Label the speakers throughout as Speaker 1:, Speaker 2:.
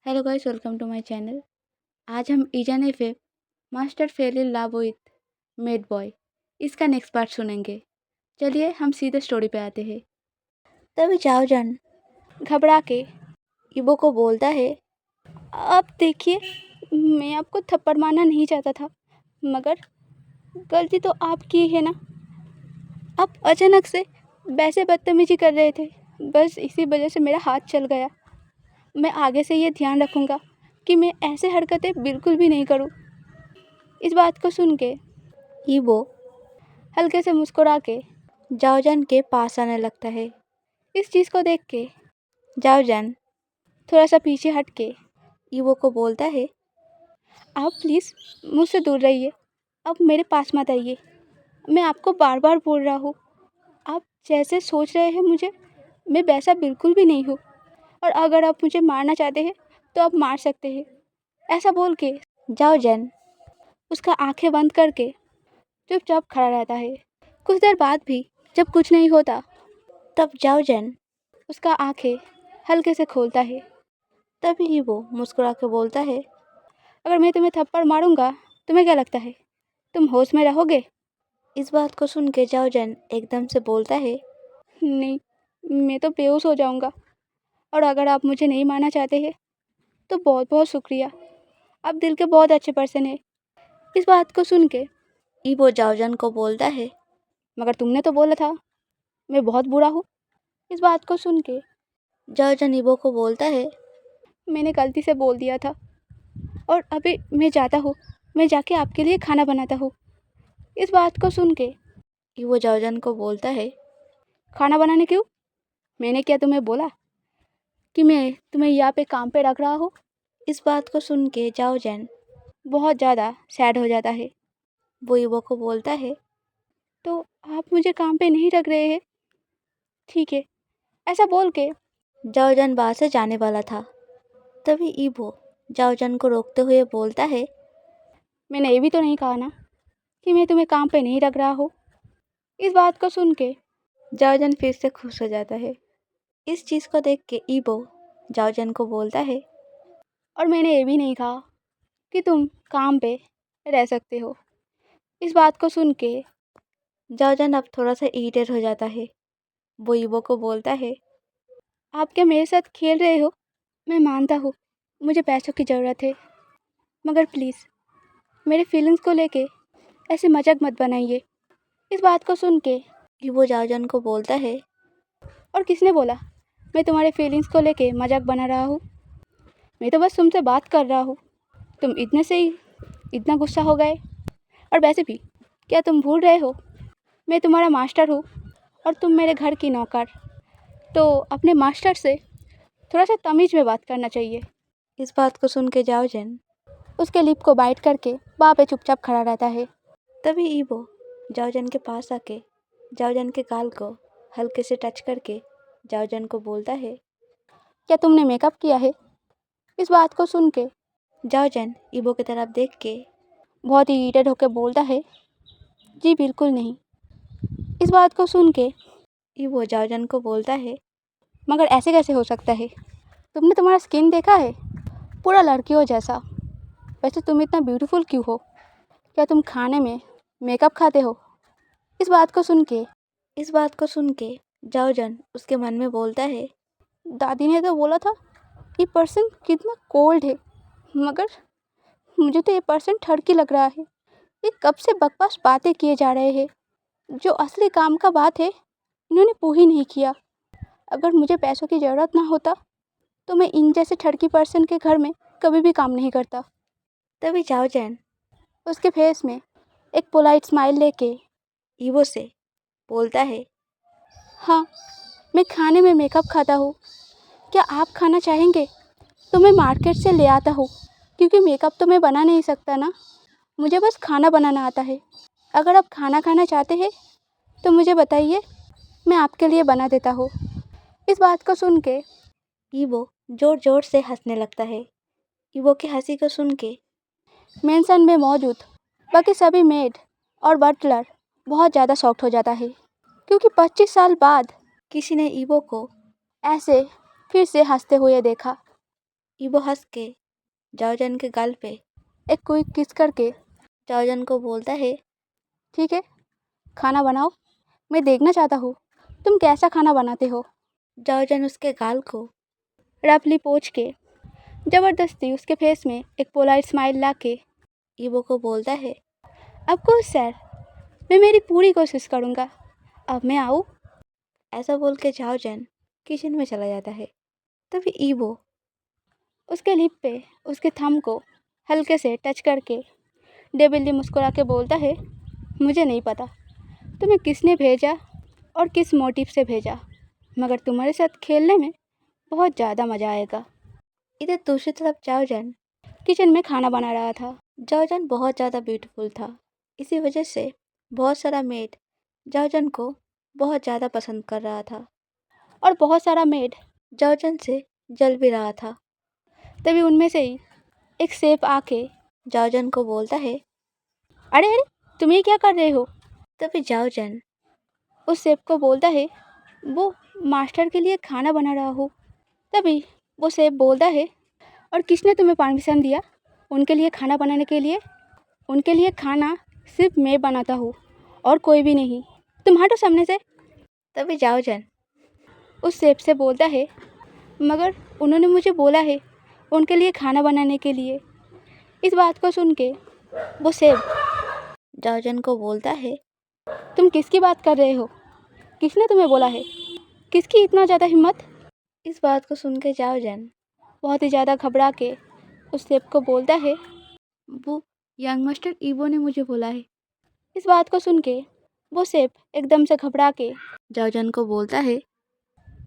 Speaker 1: Hello guys, welcome to my channel. आज हम ईजान एफे master fell in love with maid boy इसका नेक्स्ट पार्ट सुनेंगे। चलिए हम सीधे स्टोरी पे आते हैं। तभी चाओजन घबरा के इबो को बोलता है, अब देखिए, मैं आपको थप्पड़ मारना नहीं चाहता था, मगर गलती तो आपकी है ना। आप अचानक से वैसे बदतमीजी कर रहे थे, बस इसी वजह से मेरा हाथ चल गया। मैं आगे से ये ध्यान रखूँगा कि मैं ऐसे हरकतें बिल्कुल भी नहीं करूँ। इस बात को सुन के ईबो हल्के से मुस्कुरा के जाओजन के पास आने लगता है। इस चीज़ को देख के जाओजन थोड़ा सा पीछे हट के ईबो को बोलता है, आप प्लीज़ मुझसे दूर रहिए, अब मेरे पास मत आइए। मैं आपको बार बार बोल रहा हूँ, आप जैसे सोच रहे हैं मुझे, मैं वैसा बिल्कुल भी नहीं हूँ। और अगर आप मुझे मारना चाहते हैं तो आप मार सकते हैं। ऐसा बोल के जाओजन उसका आंखें बंद करके चुपचाप खड़ा रहता है। कुछ देर बाद भी जब कुछ नहीं होता, तब जाओजन उसका आंखें हल्के से खोलता है। तभी ही वो मुस्कुरा के बोलता है, अगर मैं तुम्हें थप्पड़ मारूंगा तुम्हें क्या लगता है, तुम होश में रहोगे? इस बात को सुन के जाओजन एकदम से बोलता है, नहीं, मैं तो बेहोश हो जाऊंगा। और अगर आप मुझे नहीं मारना चाहते हैं तो बहुत बहुत शुक्रिया, आप दिल के बहुत अच्छे पर्सन हैं। इस बात को सुन के ईबो जाओजन को बोलता है, मगर तुमने तो बोला था मैं बहुत बुरा हूँ। इस बात को सुन के जाओजन ईबो को बोलता है, मैंने गलती से बोल दिया था और अभी मैं जाता हूँ, मैं जाके आपके लिए खाना बनाता हूँ। इस बात को सुन के ईबो जाओजन को बोलता है, खाना बनाने क्यों? मैंने क्या तुम्हें बोला कि मैं तुम्हें यहाँ पे काम पे रख रहा हूँ? इस बात को सुन के जाओजन बहुत ज़्यादा सैड हो जाता है। वो ईबो को बोलता है, तो आप मुझे काम पे नहीं रख रहे हैं? ठीक है। ऐसा बोल के जाओजन बाहर से जाने वाला था। तभी ईबो जाओजन को रोकते हुए बोलता है, मैंने ये भी तो नहीं कहा ना कि मैं तुम्हें काम पे नहीं रख रहा हूँ। इस बात को सुन के जाओजन फिर से खुश हो जाता है। इस चीज़ को देख के ईबो जाओजन को बोलता है, और मैंने ये भी नहीं कहा कि तुम काम पे रह सकते हो। इस बात को सुन के जाओजन अब थोड़ा सा इरिटेट हो जाता है। वो ईबो को बोलता है, आप क्या मेरे साथ खेल रहे हो? मैं मानता हूँ मुझे पैसों की ज़रूरत है, मगर प्लीज़ मेरे फीलिंग्स को लेके ऐसे मजाक मत बनाइए। इस बात को सुन के ईबो जाओजन को बोलता है, और किसने बोला मैं तुम्हारे फीलिंग्स को लेके मजाक बना रहा हूँ? मैं तो बस तुमसे बात कर रहा हूँ, तुम इतने से ही इतना गुस्सा हो गए? और वैसे भी क्या तुम भूल रहे हो मैं तुम्हारा मास्टर हूँ और तुम मेरे घर की नौकर, तो अपने मास्टर से थोड़ा सा तमीज़ में बात करना चाहिए। इस बात को सुन के जाओजन उसके लिप को बाइट करके वहाँ पे चुपचाप खड़ा रहता है। तभी ईबो जाओजन के पास आके जाओजन के गाल को हल्के से टच करके जाओजन को बोलता है, क्या तुमने मेकअप किया है? इस बात को सुन के जाओजन ईबो की तरफ देख के बहुत ही इरिटेट होकर बोलता है, जी बिल्कुल नहीं। इस बात को सुन के ईबो जाओजन को बोलता है, मगर ऐसे कैसे हो सकता है? तुमने तुम्हारा स्किन देखा है, पूरा लड़कियों जैसा। वैसे तुम इतना ब्यूटीफुल क्यों हो? क्या तुम खाने में मेकअप खाते हो? इस बात को सुन के जाओजन उसके मन में बोलता है, दादी ने तो बोला था ये पर्सन कितना कोल्ड है, मगर मुझे तो ये पर्सन ठरकी लग रहा है। ये कब से बकवास बातें किए जा रहे हैं, जो असली काम का बात है इन्होंने पूरी नहीं किया। अगर मुझे पैसों की ज़रूरत ना होता तो मैं इन जैसे ठरकी पर्सन के घर में कभी भी काम नहीं करता। तभी जाओजन उसके फेस में एक पोलाइट स्माइल लेके ईवो से बोलता है, हाँ, मैं खाने में मेकअप खाता हूँ। क्या आप खाना चाहेंगे तो मैं मार्केट से ले आता हूँ, क्योंकि मेकअप तो मैं बना नहीं सकता ना, मुझे बस खाना बनाना आता है। अगर आप खाना खाना चाहते हैं तो मुझे बताइए, मैं आपके लिए बना देता हूँ। इस बात को सुन के ईवो ज़ोर ज़ोर से हंसने लगता है। ईवो की हंसी को सुन के मेंशन में मौजूद बाकी सभी मेड और बटलर बहुत ज़्यादा शॉक्ड हो जाता है, क्योंकि 25 साल बाद किसी ने ईवो को ऐसे फिर से हंसते हुए देखा। ईबो हंस के जाओजन के गाल पे एक क्विक किस करके जाओजन को बोलता है, ठीक है, खाना बनाओ, मैं देखना चाहता हूँ तुम कैसा खाना बनाते हो। जाओजन उसके गाल को रफली पोंछ के ज़बरदस्ती उसके फेस में एक पोलाइट स्माइल ला के ईबो को बोलता है, अब कोर्स सर, मैं मेरी पूरी कोशिश करूँगा, अब मैं आऊँ। ऐसा बोल के जाओजन किचन में चला जाता है। तभी ईबो उसके लिप पे उसके थंब को हल्के से टच करके डेबिली मुस्कुरा के बोलता है, मुझे नहीं पता तुम्हें किसने भेजा और किस मोटिव से भेजा, मगर तुम्हारे साथ खेलने में बहुत ज़्यादा मज़ा आएगा। इधर दूसरी तरफ जाओजन किचन में खाना बना रहा था। जाओजन बहुत ज़्यादा ब्यूटीफुल था, इसी वजह से बहुत सारा मेड जाओजन को बहुत ज़्यादा पसंद कर रहा था और बहुत सारा मेड जाओजन से जल भी रहा था। तभी उनमें से ही एक सेफ आके जाओजन को बोलता है, अरे अरे तुम ये क्या कर रहे हो। तभी जाओजन उस सेफ को बोलता है, वो मास्टर के लिए खाना बना रहा हूँ। तभी वो सेफ बोलता है, और किसने तुम्हें परमिशन दिया उनके लिए खाना बनाने के लिए। उनके लिए खाना सिर्फ मैं बनाता हूँ और कोई भी नहीं, तुम हटो सामने से। तभी जाओजन उस सेफ से बोलता है, मगर उन्होंने मुझे बोला है उनके लिए खाना बनाने के लिए। इस बात को सुन के वो सेफ जाओजन को बोलता है, तुम किसकी बात कर रहे हो, किसने तुम्हें बोला है, किसकी इतना ज़्यादा हिम्मत। इस बात को सुन के जाओजन बहुत ही ज़्यादा घबरा के उस सेफ को बोलता है, वो यंग मास्टर ईबो ने मुझे बोला है। इस बात को सुन के वो सेफ एकदम से घबरा के जाओजन को बोलता है,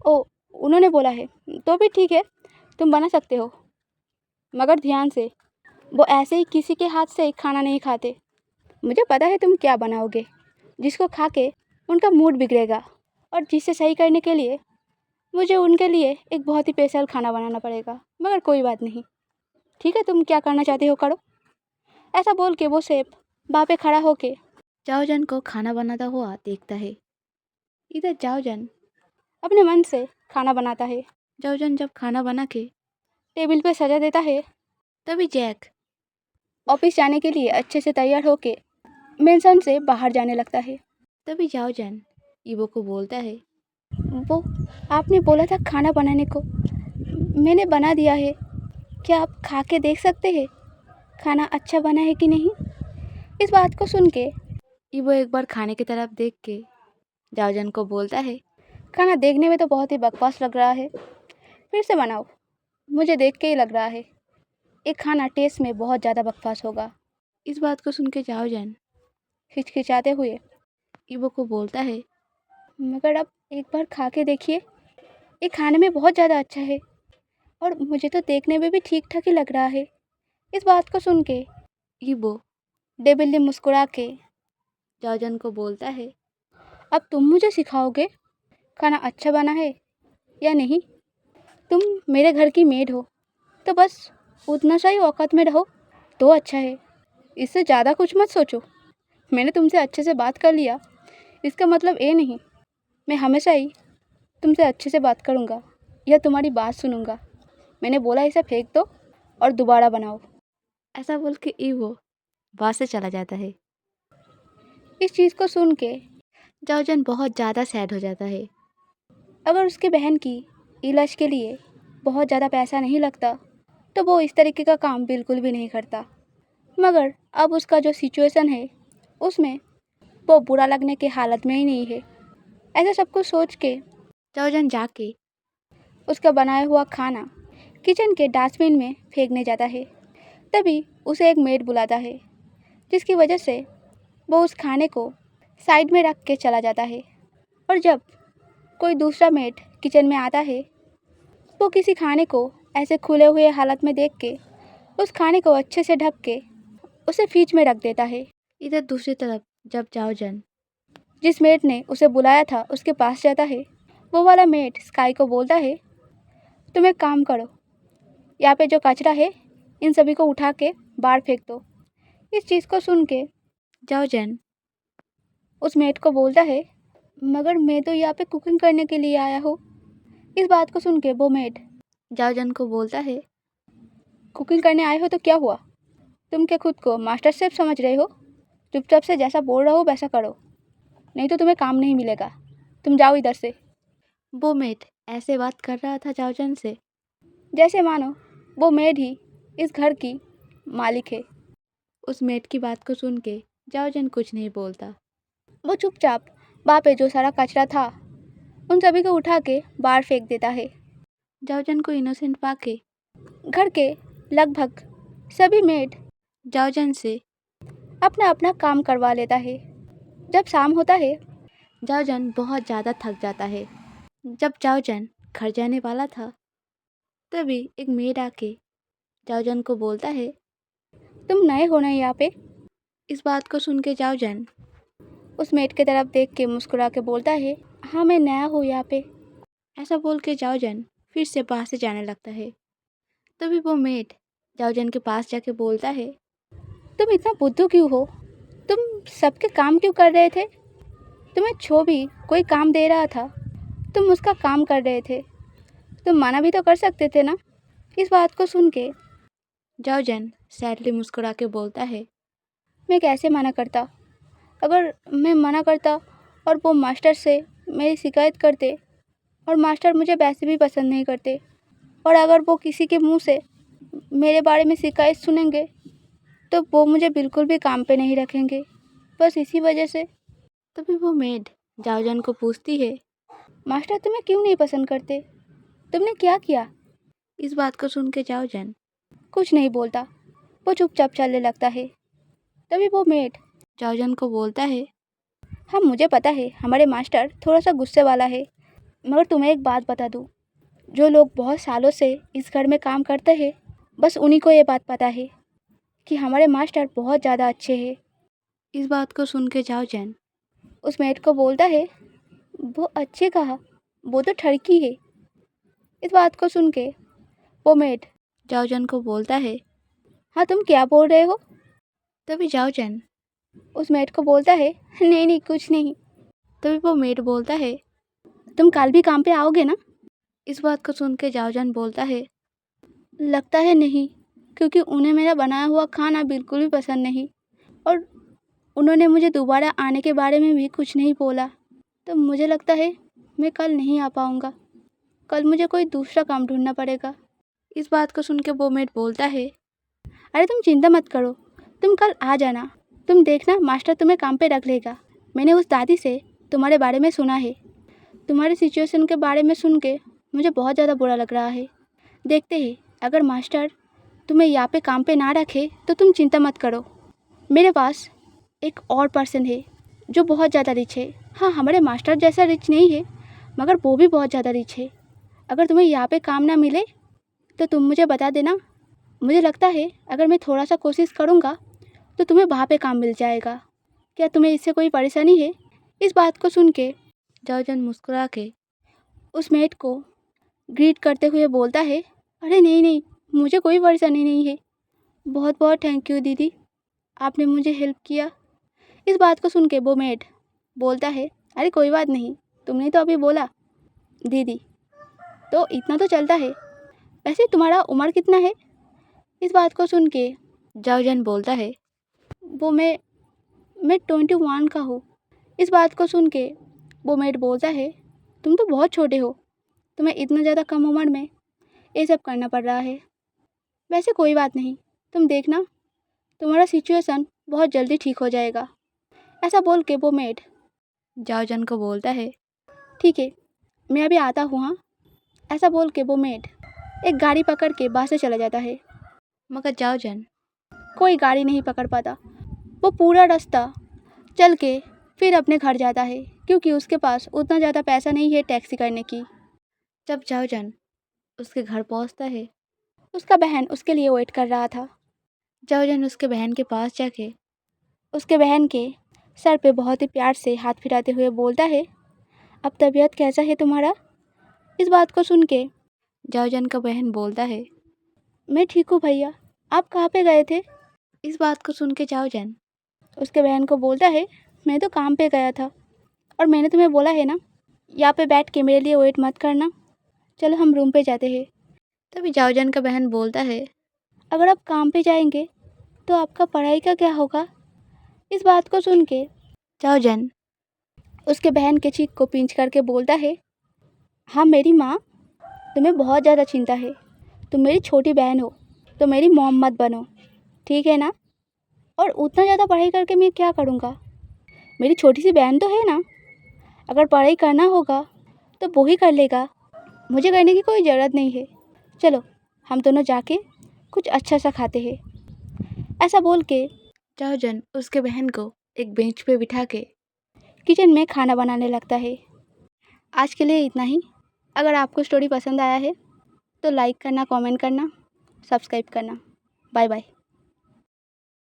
Speaker 1: ओ उन्होंने बोला है तो भी ठीक है, तुम बना सकते हो, मगर ध्यान से, वो ऐसे ही किसी के हाथ से खाना नहीं खाते। मुझे पता है तुम क्या बनाओगे, जिसको खा के उनका मूड बिगड़ेगा, और जिसे सही करने के लिए मुझे उनके लिए एक बहुत ही स्पेशल खाना बनाना पड़ेगा, मगर कोई बात नहीं, ठीक है, तुम क्या करना चाहते हो करो। ऐसा बोल के वो सेफ वहाँ पे खड़ा होके जाओजन को खाना बनाता हुआ देखता है। इधर जाओजन अपने मन से खाना बनाता है। जाओजन जब खाना बना के टेबल पे सजा देता है, तभी जैक ऑफिस जाने के लिए अच्छे से तैयार होके मेंशन से बाहर जाने लगता है। तभी जाओजन ईबो को बोलता है, वो आपने बोला था खाना बनाने को, मैंने बना दिया है, क्या आप खा के देख सकते हैं खाना अच्छा बना है कि नहीं। इस बात को सुन के ईबो एक बार खाने की तरफ देख के जाओजन को बोलता है, खाना देखने में तो बहुत ही बकवास लग रहा है, फिर से बनाओ, मुझे देख के ही लग रहा है ये खाना टेस्ट में बहुत ज़्यादा बकवास होगा। इस बात को सुन के जाओजन हिचकिचाते हुए ईबो को बोलता है, मगर अब एक बार खा के देखिए, ये खाने में बहुत ज़्यादा अच्छा है और मुझे तो देखने में भी ठीक ठाक ही लग रहा है। इस बात को सुन के ईबो डेबिली मुस्कुरा के जाओजन को बोलता है, अब तुम मुझे सिखाओगे खाना अच्छा बना है या नहीं। तुम मेरे घर की मेड हो, तो बस उतना सा ही औकात में रहो तो अच्छा है, इससे ज़्यादा कुछ मत सोचो। मैंने तुमसे अच्छे से बात कर लिया, इसका मतलब ये नहीं मैं हमेशा ही तुमसे अच्छे से बात करूँगा या तुम्हारी बात सुनूँगा। मैंने बोला इसे फेंक दो और दोबारा बनाओ। ऐसा बोल के ईवो वहाँ से चला जाता है। इस चीज़ को सुन के जाओजन बहुत ज़्यादा सैड हो जाता है। अगर उसके बहन की इलाज के लिए बहुत ज़्यादा पैसा नहीं लगता तो वो इस तरीके का काम बिल्कुल भी नहीं करता, मगर अब उसका जो सिचुएशन है उसमें वो बुरा लगने के हालत में ही नहीं है। ऐसा सब कुछ सोच के जाओजन जाके उसका बनाया हुआ खाना किचन के डस्टबिन में फेंकने जाता है। तभी उसे एक मेड बुलाता है, जिसकी वजह से वो उस खाने को साइड में रख के चला जाता है। और जब कोई दूसरा मेड किचन में आता है, वो किसी खाने को ऐसे खुले हुए हालत में देख के उस खाने को अच्छे से ढक के उसे फ्रिज में रख देता है। इधर दूसरी तरफ जब जाओजन जिस मेड ने उसे बुलाया था उसके पास जाता है, वो वाला मेड स्काई को बोलता है, तुम एक काम करो, यहाँ पे जो कचरा है इन सभी को उठा के बाहर फेंक दो। इस चीज़ को सुन के जाओजन उस मेड को बोलता है, मगर मैं तो यहाँ पे कुकिंग करने के लिए आया हूँ। इस बात को सुन के वो मेड जाओजन को बोलता है, कुकिंग करने आए हो तो क्या हुआ? तुम क्या खुद को मास्टर शेफ समझ रहे हो? चुपचाप से जैसा बोल रहा हो वैसा करो, नहीं तो तुम्हें काम नहीं मिलेगा। तुम जाओ इधर से। वो मेड ऐसे बात कर रहा था जाओजन से जैसे मानो वो मेड ही इस घर की मालिक है। उस मेड की बात को सुन के जाओजन कुछ नहीं बोलता। वो चुपचाप वहाँ पे जो सारा कचरा था उन सभी को उठा के बाहर फेंक देता है। जाओजन को इनोसेंट पाके घर के लगभग सभी मेड जाओजन से अपना अपना काम करवा लेता है। जब शाम होता है जाओजन बहुत ज़्यादा थक जाता है। जब जाओजन घर जाने वाला था तभी एक मेड आके जाओजन को बोलता है, तुम नए हो ना यहाँ पे? इस बात को सुन के जाओजन उस मेड की तरफ देख के मुस्कुरा के बोलता है, हाँ मैं नया हूँ यहाँ पे। ऐसा बोल के जाओजन फिर से बाहर से जाने लगता है। तभी वो मेड जाओजन के पास जाके बोलता है, तुम इतना बुद्धू क्यों हो? तुम सबके काम क्यों कर रहे थे? तुम्हें जो भी कोई काम दे रहा था तुम उसका काम कर रहे थे, तुम मना भी तो कर सकते थे ना। इस बात को सुन के जाओजन सैडली मुस्कुरा के बोलता है, मैं कैसे मना करता? अगर मैं मना करता और वो मास्टर से मेरी शिकायत करते, और मास्टर मुझे वैसे भी पसंद नहीं करते, और अगर वो किसी के मुंह से मेरे बारे में शिकायत सुनेंगे तो वो मुझे बिल्कुल भी काम पे नहीं रखेंगे, बस इसी वजह से। तभी वो मेड जाओजन को पूछती है, मास्टर तुम्हें क्यों नहीं पसंद करते? तुमने क्या किया? इस बात को सुन के जाओजन कुछ नहीं बोलता, वो चुपचाप चलने लगता है। तभी वो मेड जाओजन को बोलता है, हाँ मुझे पता है हमारे मास्टर थोड़ा सा गुस्से वाला है, मगर तुम्हें एक बात बता दूँ, जो लोग बहुत सालों से इस घर में काम करते हैं बस उन्हीं को ये बात पता है कि हमारे मास्टर बहुत ज़्यादा अच्छे हैं। इस बात को सुन के जाओजन उस मेड को बोलता है, वो अच्छे कहा, वो तो ठरकी है। इस बात को सुन के वो मेड जाओजन को बोलता है, हाँ तुम क्या बोल रहे हो? तभी जाओजन उस मेड को बोलता है, नहीं नहीं कुछ नहीं। तभी वो मेड बोलता है, तुम कल भी काम पे आओगे ना? इस बात को सुन के जाओजन बोलता है, लगता है नहीं, क्योंकि उन्हें मेरा बनाया हुआ खाना बिल्कुल भी पसंद नहीं, और उन्होंने मुझे दोबारा आने के बारे में भी कुछ नहीं बोला, तो मुझे लगता है मैं कल नहीं आ पाऊँगा। कल मुझे कोई दूसरा काम ढूंढना पड़ेगा। इस बात को सुन के वो मेड बोलता है, अरे तुम चिंता मत करो, तुम कल आ जाना, तुम देखना मास्टर तुम्हें काम पे रख लेगा। मैंने उस दादी से तुम्हारे बारे में सुना है, तुम्हारी सिचुएशन के बारे में सुन के मुझे बहुत ज़्यादा बुरा लग रहा है। देखते हैं अगर मास्टर तुम्हें यहाँ पे काम पे ना रखे तो तुम चिंता मत करो, मेरे पास एक और पर्सन है जो बहुत ज़्यादा रिच है। हाँ हमारे मास्टर जैसा रिच नहीं है, मगर वो भी बहुत ज़्यादा रिच है। अगर तुम्हें यहाँ पे काम ना मिले तो तुम मुझे बता देना, मुझे लगता है अगर मैं थोड़ा सा कोशिश करूँगा तो तुम्हें वहाँ पे काम मिल जाएगा। क्या तुम्हें इससे कोई परेशानी है? इस बात को सुन के जाओजन मुस्कुरा के उस मेड को ग्रीट करते हुए बोलता है, अरे नहीं नहीं, मुझे कोई परेशानी नहीं है, बहुत बहुत थैंक यू दीदी, आपने मुझे हेल्प किया। इस बात को सुन के वो मेड बोलता है, अरे कोई बात नहीं, तुमने तो अभी बोला दीदी, तो इतना तो चलता है। वैसे तुम्हारा उम्र कितना है? इस बात को सुन के जाओजन बोलता है, वो मैं 21 का हूँ। इस बात को सुन के वो मेड बोलता है, तुम तो बहुत छोटे हो, तुम्हें इतना ज़्यादा कम उम्र में ये सब करना पड़ रहा है। वैसे कोई बात नहीं, तुम देखना तुम्हारा सिचुएशन बहुत जल्दी ठीक हो जाएगा। ऐसा बोल के वो मेड जाओजन को बोलता है, ठीक है मैं अभी आता हूँ। हाँ, ऐसा बोल के वो मेड एक गाड़ी पकड़ के बाहर से चला जाता है, मगर जाओजन कोई गाड़ी नहीं पकड़ पाता। वो पूरा रास्ता चल के फिर अपने घर जाता है, क्योंकि उसके पास उतना ज़्यादा पैसा नहीं है टैक्सी करने की। जब जाओजन उसके घर पहुंचता है, उसका बहन उसके लिए वेट कर रहा था। जाओजन उसके बहन के पास जाके उसके बहन के सर पे बहुत ही प्यार से हाथ फिराते हुए बोलता है, अब तबीयत कैसा है तुम्हारा? इस बात को सुन के जाओजन का बहन बोलता है, मैं ठीक हूँ भैया, आप कहाँ पे गए थे? इस बात को सुन के जाओजन उसके बहन को बोलता है, मैं तो काम पे गया था, और मैंने तुम्हें बोला है ना यहाँ पे बैठ के मेरे लिए वेट मत करना, चलो हम रूम पे जाते हैं। तभी जाओजन का बहन बोलता है, अगर आप काम पे जाएंगे तो आपका पढ़ाई का क्या होगा? इस बात को सुन के चाओजन उसके बहन के चीख को पींच करके बोलता है, हाँ मेरी माँ, तुम्हें बहुत ज़्यादा चिंता है। तुम मेरी छोटी बहन हो तो मेरी मॉम मत बनो, ठीक है ना? और उतना ज़्यादा पढ़ाई करके मैं क्या करूँगा? मेरी छोटी सी बहन तो है ना, अगर पढ़ाई करना होगा तो वो ही कर लेगा, मुझे करने की कोई ज़रूरत नहीं है। चलो हम दोनों जाके कुछ अच्छा सा खाते हैं। ऐसा बोल के चाओजन उसके बहन को एक बेंच पे बिठा के किचन में खाना बनाने लगता है। आज के लिए इतना ही। अगर आपको स्टोरी पसंद आया है तो लाइक करना, कमेंट करना, सब्सक्राइब करना। Bye bye.